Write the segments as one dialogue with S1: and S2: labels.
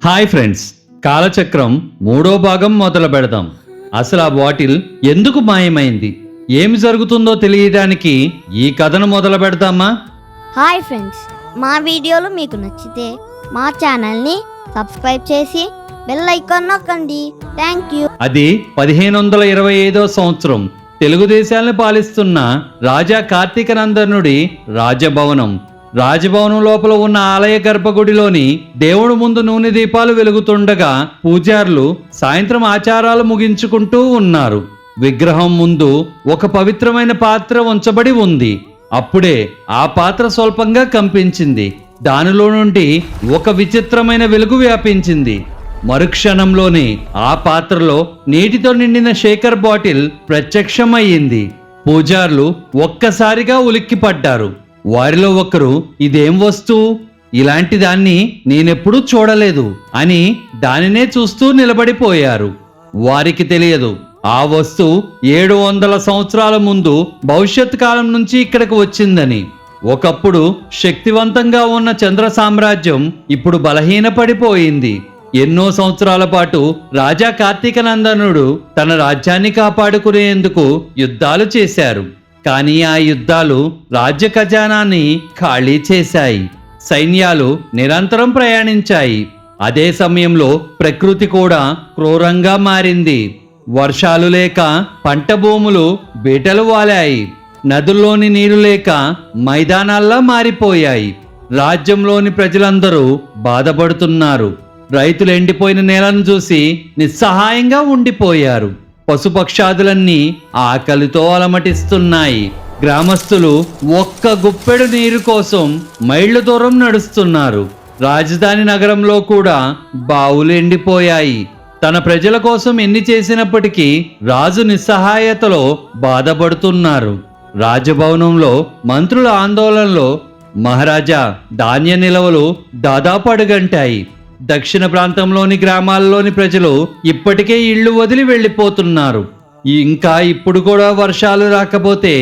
S1: Hi friends, కాలచక్రం మూడో భాగం మొదలు పెడదాం. అసలు ఆ బాటిల్ ఎందుకు మాయమైంది, ఏమి జరుగుతుందో తెలియడానికి ఈ కథను మొదలు పెడదామా?
S2: హాయ్ ఫ్రెండ్స్, మా వీడియోలు మీకు నచ్చితే మా ఛానల్ని సబ్స్క్రైబ్ చేసి బెల్ ఐకాన్ నొక్కండి. Thank you.
S1: అది 1525 సంవత్సరం తెలుగుదేశాలను పాలిస్తున్న రాజా కార్తీకనందనుడి రాజభవనం. రాజభవనం లోపల ఉన్న ఆలయ గర్భగుడిలోని దేవుడు ముందు నూనె దీపాలు వెలుగుతుండగా పూజారులు సాయంత్రం ఆచారాలు ముగించుకుంటూ ఉన్నారు. విగ్రహం ముందు ఒక పవిత్రమైన పాత్ర ఉంచబడి ఉంది. అప్పుడే ఆ పాత్ర స్వల్పంగా కంపించింది. దానిలో నుండి ఒక విచిత్రమైన వెలుగు వ్యాపించింది. మరుక్షణంలోనే ఆ పాత్రలో నీటితో నిండిన షేకర్ బాటిల్ ప్రత్యక్షమయ్యింది. పూజారులు ఒక్కసారిగా ఉలిక్కిపడ్డారు. వారిలో ఒకరు, ఇదేం వస్తువు, ఇలాంటి దాన్ని నేనెప్పుడూ చూడలేదు అని దానినే చూస్తూ నిలబడిపోయారు. వారికి తెలియదు, ఆ వస్తువు 700 సంవత్సరాల ముందు భవిష్యత్ కాలం నుంచి ఇక్కడికి వచ్చిందని. ఒకప్పుడు శక్తివంతంగా ఉన్న చంద్ర సామ్రాజ్యం ఇప్పుడు బలహీనపడిపోయింది. ఎన్నో సంవత్సరాల పాటు రాజా కార్తీకనందనుడు తన రాజ్యాన్ని కాపాడుకునేందుకు యుద్ధాలు చేశారు. కానీ ఆ యుద్ధాలు రాజ్య ఖజానాన్ని ఖాళీ చేశాయి. సైన్యాలు నిరంతరం ప్రయాణించాయి. అదే సమయంలో ప్రకృతి కూడా క్రూరంగా మారింది. వర్షాలు లేక పంట భూములు బీటలు వాలాయి. నదుల్లోని నీరు లేక మైదానాల్లా మారిపోయాయి. రాజ్యంలోని ప్రజలందరూ బాధపడుతున్నారు. రైతులు ఎండిపోయిన నేలను చూసి నిస్సహాయంగా ఉండిపోయారు. పశుపక్షాదులన్నీ ఆకలితో అలమటిస్తున్నాయి. గ్రామస్తులు ఒక్క గుప్పెడు నీరు కోసం మైళ్ళ దూరం నడుస్తున్నారు. రాజధాని నగరంలో కూడా బావులు ఎండిపోయాయి. తన ప్రజల కోసం ఎన్ని చేసినప్పటికీ రాజు నిస్సహాయతలో బాధపడుతున్నారు. రాజభవనంలో మంత్రుల ఆందోళనలో మహారాజా ధాన్య నిల్వలు దాదాపు అడుగంటాయి. దక్షిణ ప్రాంతంలోని గ్రామాల్లోని ప్రజలు ఇప్పటికే ఇళ్లు వదిలి వెళ్ళిపోతున్నారు. ఇంకా ఇప్పుడు కూడా వర్షాలు రాకపోతే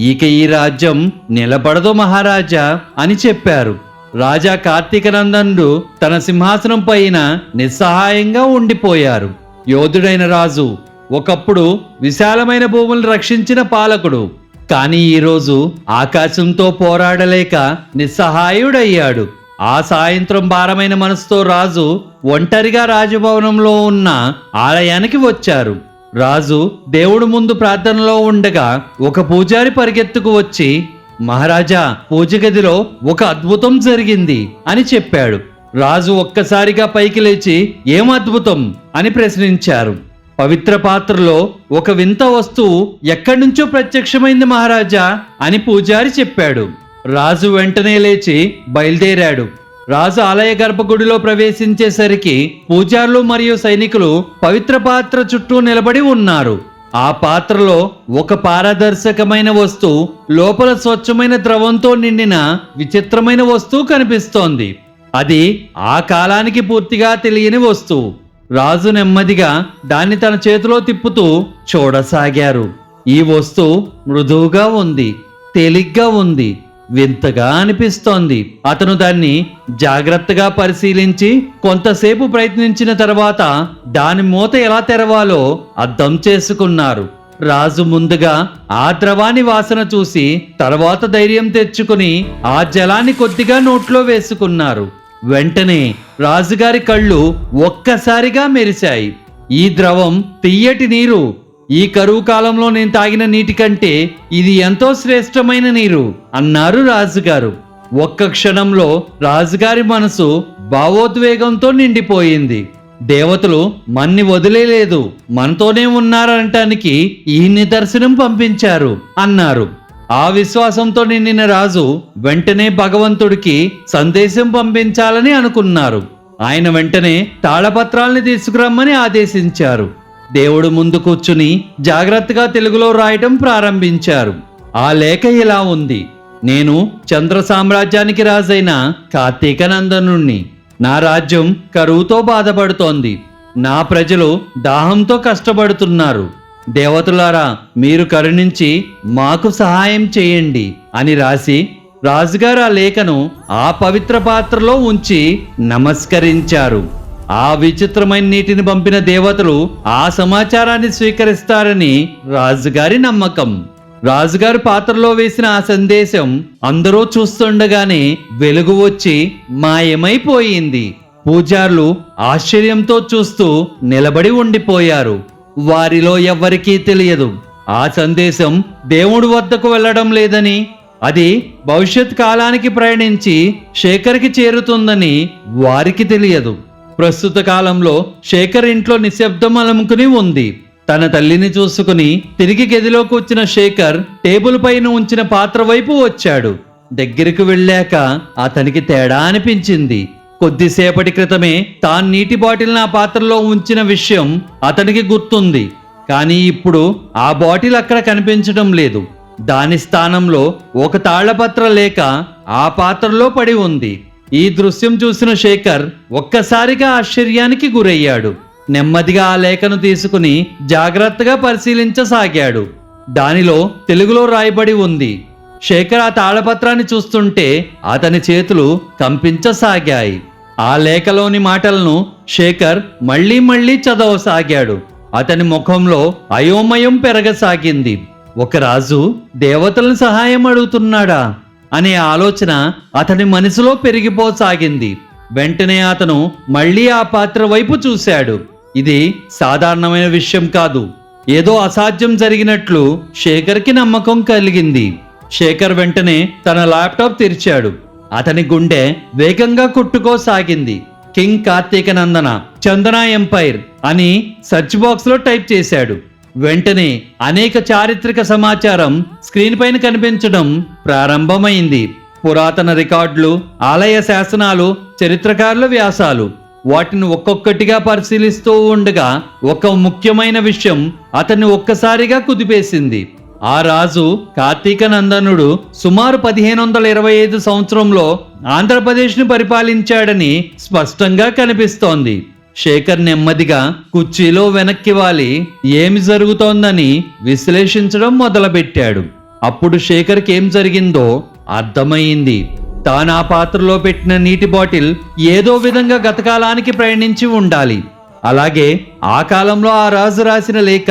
S1: ఇక ఈ రాజ్యం నిలబడదు మహారాజా అని చెప్పారు. రాజా కార్తీకనందనుడు తన సింహాసనం పైన నిస్సహాయంగా ఉండిపోయారు. యోధుడైన రాజు, ఒకప్పుడు విశాలమైన భూములను రక్షించిన పాలకుడు. కానీ ఈరోజు ఆకాశంతో పోరాడలేక నిస్సహాయుడయ్యాడు. ఆ సాయంత్రం భారమైన మనసుతో రాజు ఒంటరిగా రాజభవనంలో ఉన్న ఆలయానికి వచ్చారు. రాజు దేవుడు ముందు ప్రార్థనలో ఉండగా ఒక పూజారి పరిగెత్తుకు వచ్చి, మహారాజా, పూజ గదిలో ఒక అద్భుతం జరిగింది అని చెప్పాడు. రాజు ఒక్కసారిగా పైకి లేచి, ఏం అద్భుతం అని ప్రశ్నించారు. పవిత్ర పాత్రలో ఒక వింత వస్తువు ఎక్కడి నుంచో ప్రత్యక్షమైంది మహారాజా అని పూజారి చెప్పాడు. రాజు వెంటనే లేచి బయలుదేరాడు. రాజు ఆలయ గర్భగుడిలో ప్రవేశించేసరికి పూజారులు మరియు సైనికులు పవిత్ర పాత్ర చుట్టూ నిలబడి ఉన్నారు. ఆ పాత్రలో ఒక పారదర్శకమైన వస్తువు, లోపల స్వచ్ఛమైన ద్రవంతో నిండిన విచిత్రమైన వస్తువు కనిపిస్తోంది. అది ఆ కాలానికి పూర్తిగా తెలియని వస్తువు. రాజు నెమ్మదిగా దాన్ని తన చేతిలో తిప్పుతూ చూడసాగారు. ఈ వస్తువు మృదువుగా ఉంది, తేలిగ్గా ఉంది, వింతగా అనిపిస్తోంది. అతను దాన్ని జాగ్రత్తగా పరిశీలించి కొంతసేపు ప్రయత్నించిన తర్వాత దాని మూత ఎలా తెరవాలో అర్థం చేసుకున్నారు. రాజు ముందుగా ఆ ద్రవాన్ని వాసన చూసి తర్వాత ధైర్యం తెచ్చుకుని ఆ జలాన్ని కొద్దిగా నోట్లో వేసుకున్నారు. వెంటనే రాజుగారి కళ్ళు ఒక్కసారిగా మెరిశాయి. ఈ ద్రవం తియ్యటి నీరు. ఈ కరువు కాలంలో నేను తాగిన నీటి కంటే ఇది ఎంతో శ్రేష్టమైన నీరు అన్నారు రాజుగారు. ఒక్క క్షణంలో రాజుగారి మనసు భావోద్వేగంతో నిండిపోయింది. దేవతలు మన్ని వదిలేలేదు, మనతోనే ఉన్నారనటానికి ఈ నిదర్శనం పంపించారు అన్నారు. ఆ విశ్వాసంతో నిండిన రాజు వెంటనే భగవంతుడికి సందేశం పంపించాలని అనుకున్నారు. ఆయన వెంటనే తాళపత్రాల్ని తీసుకురమ్మని ఆదేశించారు. దేవుడు ముందు కూర్చుని జాగ్రత్తగా తెలుగులో రాయటం ప్రారంభించారు. ఆ లేఖ ఇలా ఉంది: నేను చంద్ర సామ్రాజ్యానికి రాజైన కార్తీకనందనుణ్ణి. నా రాజ్యం కరువుతో బాధపడుతోంది. నా ప్రజలు దాహంతో కష్టపడుతున్నారు. దేవతలారా, మీరు కరుణించి మాకు సహాయం చేయండి అని రాసి రాజుగారు ఆ లేఖను ఆ పవిత్ర పాత్రలో ఉంచి నమస్కరించారు. ఆ విచిత్రమైన నీటిని పంపిన దేవతలు ఆ సమాచారాన్ని స్వీకరిస్తారని రాజుగారి నమ్మకం. రాజుగారి పాత్రలో వేసిన ఆ సందేశం అందరూ చూస్తుండగానే వెలుగు వచ్చి మాయమైపోయింది. పూజారులు ఆశ్చర్యంతో చూస్తూ నిలబడి ఉండిపోయారు. వారిలో ఎవ్వరికీ తెలియదు ఆ సందేశం దేవుడి వద్దకు వెళ్ళడం లేదని, అది భవిష్యత్ కాలానికి ప్రయాణించి శేఖర్కి చేరుతుందని వారికి తెలియదు. ప్రస్తుత కాలంలో శేఖర్ ఇంట్లో నిశ్శబ్దం అలముకుని ఉంది. తన తల్లిని చూసుకుని తిరిగి గదిలోకి వచ్చిన శేఖర్ టేబుల్ పైన ఉంచిన పాత్ర వైపు వచ్చాడు. దగ్గరికి వెళ్ళాక అతనికి తేడా అనిపించింది. కొద్దిసేపటి క్రితమే తాను నీటి బాటిల్ని ఆ పాత్రలో ఉంచిన విషయం అతనికి గుర్తుంది. కానీ ఇప్పుడు ఆ బాటిల్ అక్కడ కనిపించడం లేదు. దాని స్థానంలో ఒక తాళ్లపత్ర లేక ఆ పాత్రలో పడి ఉంది. ఈ దృశ్యం చూసిన శేఖర్ ఒక్కసారిగా ఆశ్చర్యానికి గురయ్యాడు. నెమ్మదిగా ఆ లేఖను తీసుకుని జాగ్రత్తగా పరిశీలించసాగాడు. దానిలో తెలుగులో రాయబడి ఉంది. శేఖర్ ఆ తాళపత్రాన్ని చూస్తుంటే అతని చేతులు కంపించసాగాయి. ఆ లేఖలోని మాటలను శేఖర్ మళ్ళీ మళ్ళీ చదవసాగాడు. అతని ముఖంలో అయోమయం పెరగసాగింది. ఒక రాజు దేవతలను సహాయం అడుగుతున్నాడా అనే ఆలోచన అతని మనసులో పెరిగిపోసాగింది. వెంటనే అతను మళ్ళీ ఆ పాత్ర వైపు చూశాడు. ఇది సాధారణమైన విషయం కాదు. ఏదో అసాధ్యం జరిగినట్లు శేఖర్కి నమ్మకం కలిగింది. శేఖర్ వెంటనే తన ల్యాప్టాప్ తెరిచాడు. అతని గుండె వేగంగా కొట్టుకోసాగింది. కింగ్ కార్తీక నందన చందన ఎంపైర్ అని సెర్చ్ బాక్స్ లో టైప్ చేశాడు. వెంటనే అనేక చారిత్రక సమాచారం స్క్రీన్ పైన కనిపించడం ప్రారంభమైంది. పురాతన రికార్డులు, ఆలయ శాసనాలు, చరిత్రకారుల వ్యాసాలు. వాటిని ఒక్కొక్కటిగా పరిశీలిస్తూ ఉండగా ఒక ముఖ్యమైన విషయం అతన్ని ఒక్కసారిగా కుదిపేసింది. ఆ రాజు కార్తీక నందనుడు సుమారు 1525 సంవత్సరంలో ఆంధ్రప్రదేశ్ని పరిపాలించాడని స్పష్టంగా కనిపిస్తోంది. శేఖర్ నెమ్మదిగా కుర్చీలో వెనక్కి వాలి ఏమి జరుగుతోందని విశ్లేషించడం మొదలుపెట్టాడు. అప్పుడు శేఖర్కి ఏం జరిగిందో అర్థమైంది. తాను ఆ పాత్రలో పెట్టిన నీటి బాటిల్ ఏదో విధంగా గతకాలానికి ప్రయాణించి ఉండాలి. అలాగే ఆ కాలంలో ఆ రాజు రాసిన లేఖ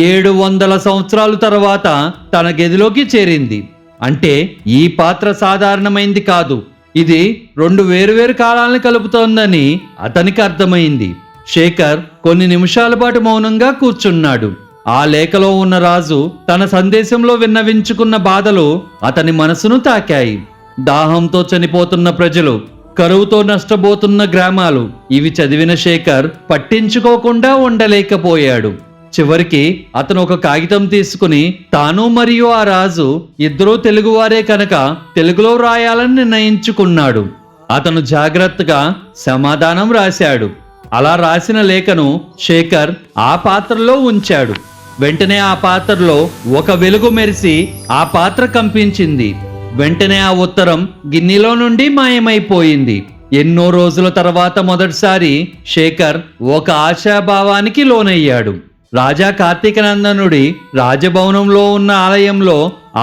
S1: 700 సంవత్సరాల తర్వాత తన గదిలోకి చేరింది. అంటే ఈ పాత్ర సాధారణమైంది కాదు. ఇది 2 వేరువేరు కాలాలను కలుపుతోందని అతనికి అర్థమైంది. శేఖర్ కొన్ని నిమిషాల పాటు మౌనంగా కూర్చున్నాడు. ఆ లేఖలో ఉన్న రాజు తన సందేశంలో విన్నవించుకున్న బాధలు అతని మనసును తాకాయి. దాహంతో చనిపోతున్న ప్రజలు, కరువుతో నష్టపోతున్న గ్రామాలు, ఇవి చదివిన శేఖర్ పట్టించుకోకుండా ఉండలేకపోయాడు. చివరికి అతను ఒక కాగితం తీసుకుని తాను మరియు ఆ రాజు ఇద్దరూ తెలుగువారే కనుక తెలుగులో రాయాలని నిర్ణయించుకున్నాడు. అతను జాగ్రత్తగా సమాధానం రాశాడు. అలా రాసిన లేఖను శేఖర్ ఆ పాత్రలో ఉంచాడు. వెంటనే ఆ పాత్రలో ఒక వెలుగు మెరిసి ఆ పాత్ర కంపించింది. వెంటనే ఆ ఉత్తరం గిన్నెలో నుండి మాయమైపోయింది. ఎన్నో రోజుల తర్వాత మొదటిసారి శేఖర్ ఒక ఆశాభావానికి లోనయ్యాడు. రాజా కార్తీక నందనుడి రాజభవనంలో ఉన్న ఆలయంలో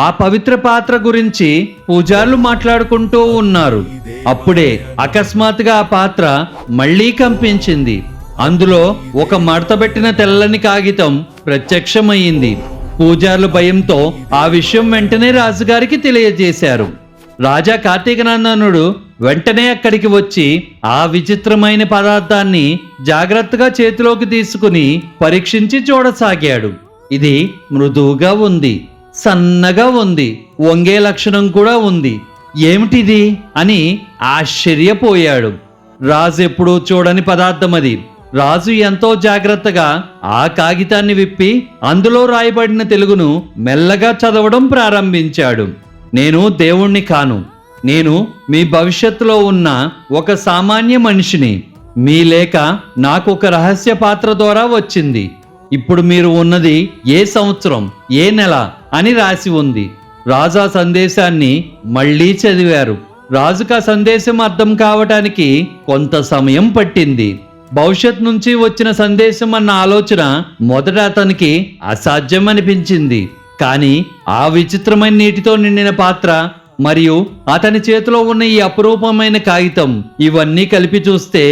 S1: ఆ పవిత్ర పాత్ర గురించి పూజారులు మాట్లాడుకుంటూ ఉన్నారు. అప్పుడే అకస్మాత్తుగా ఆ పాత్ర మళ్ళీ కంపించింది. అందులో ఒక మడతబెట్టిన తెల్లని కాగితం ప్రత్యక్షమయ్యింది. పూజారులు భయంతో ఆ విషయం వెంటనే రాజుగారికి తెలియజేశారు. రాజా కార్తీక నందనుడు వెంటనే అక్కడికి వచ్చి ఆ విచిత్రమైన పదార్థాన్ని జాగ్రత్తగా చేతిలోకి తీసుకుని పరీక్షించి చూడసాగాడు. ఇది మృదువుగా ఉంది, సన్నగా ఉంది, వంగే లక్షణం కూడా ఉంది. ఏమిటిది అని ఆశ్చర్యపోయాడు. రాజు ఎప్పుడూ చూడని పదార్థం అది. రాజు ఎంతో జాగ్రత్తగా ఆ కాగితాన్ని విప్పి అందులో రాయబడిన తెలుగును మెల్లగా చదవడం ప్రారంభించాడు. నేను దేవుణ్ణి కాను. నేను మీ భవిష్యత్తులో ఉన్న ఒక సామాన్య మనిషిని. మీ లేఖ నాకు ఒక రహస్య పాత్ర ద్వారా వచ్చింది. ఇప్పుడు మీరు ఉన్నది ఏ సంవత్సరం, ఏ నెల అని రాసి ఉంది. రాజా సందేశాన్ని మళ్ళీ చదివారు. రాజుకు ఆ సందేశం అర్థం కావటానికి కొంత సమయం పట్టింది. భవిష్యత్ నుంచి వచ్చిన సందేశం అన్న ఆలోచన మొదట అతనికి అసాధ్యం అనిపించింది. కానీ ఆ విచిత్రమైన నీటితో నిండిన పాత్ర మరియు అతని చేతిలో ఉన్న ఈ అపురూపమైన కాగితం, ఇవన్నీ కలిపి చూస్తే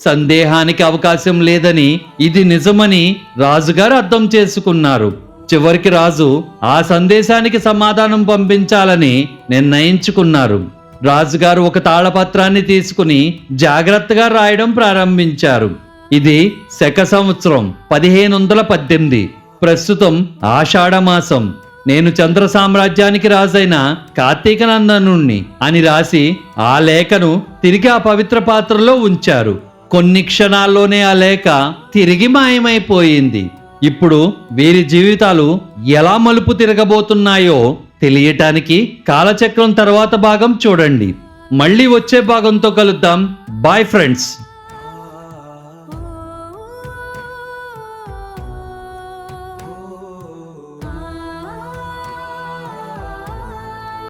S1: సందేహానికి అవకాశం లేదని ఇది నిజమని రాజుగారు అర్థం చేసుకున్నారు. చివరికి రాజు ఆ సందేశానికి సమాధానం పంపించాలని నిర్ణయించుకున్నారు. రాజుగారు ఒక తాళపత్రాన్ని తీసుకుని జాగ్రత్తగా రాయడం ప్రారంభించారు. ఇది శక సంవత్సరం 1518. ప్రస్తుతం ఆషాఢ మాసం. నేను చంద్ర సామ్రాజ్యానికి రాజైన కార్తీక నందనుణ్ణి అని రాసి ఆ లేఖను తిరిగి ఆ పవిత్ర పాత్రలో ఉంచారు. కొన్ని క్షణాల్లోనే ఆ లేఖ తిరిగి మాయమైపోయింది. ఇప్పుడు వీరి జీవితాలు ఎలా మలుపు తిరగబోతున్నాయో తెలియటానికి కాలచక్రం తర్వాత భాగం చూడండి. మళ్ళీ వచ్చే భాగంతో కలుద్దాం. Bye friends.